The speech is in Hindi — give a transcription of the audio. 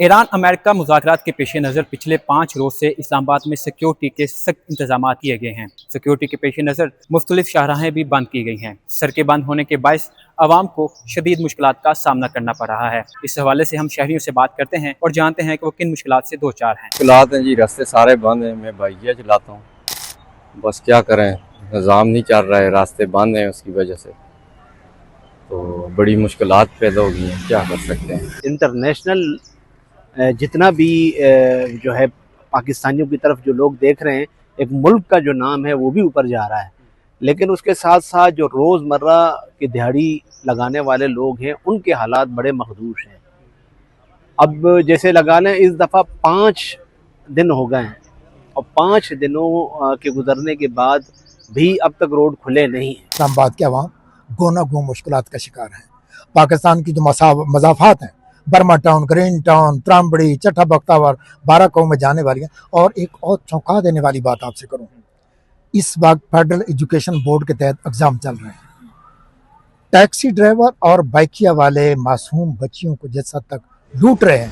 ईरान अमेरिका मुज़ाकरात के पेश नज़र पिछले 5 रोज़ से इस्लामाबाद में सिक्योरिटी के सख्त इंतजाम किए गए हैं। सिक्योरिटी के पेश नज़र मुख्तलिफ शाहराहें भी बंद की गई हैं। सड़कें बंद होने के बायस आवाम को शदीद मुश्किलात का सामना करना पड़ रहा है। इस हवाले से हम शहरियों से बात करते हैं और जानते हैं कि वो किन मुश्किलात से दो चार हैं। मुश्किलात हैं जी, रास्ते सारे बंद हैं। मैं बाइकिया चलाता हूँ, बस क्या करें, निज़ाम नहीं चल रहा है, रास्ते बंद हैं, उसकी वजह से तो बड़ी मुश्किलात पैदा हो गई हैं। क्या कर सकते हैं। इंटरनेशनल जितना भी जो है पाकिस्तानियों की तरफ जो लोग देख रहे हैं, एक मुल्क का जो नाम है वो भी ऊपर जा रहा है, लेकिन उसके साथ साथ जो रोज़मर्रा की दिहाड़ी लगाने वाले लोग हैं उनके हालात बड़े मखदूश हैं। अब जैसे लगा लें इस दफ़ा 5 दिन हो गए हैं और 5 दिनों के गुजरने के बाद भी अब तक रोड खुले नहीं हैं। इस्लामाबाद के अवाम गोना गो मुश्किलात का शिकार हैं। पाकिस्तान की जो मज़ाफ़ात हैं, बर्मा टाउन, ग्रीन टाउन, त्रामबड़ी, चट्टा बख्तावर, 12 गाँव में जाने वाली हैं। और एक और चौंका देने वाली बात आपसे करूँ, इस वक्त फेडरल एजुकेशन बोर्ड के तहत एग्ज़ाम चल रहे हैं। टैक्सी ड्राइवर और बाइकिया वाले मासूम बच्चियों को जिस हद तक लूट रहे हैं,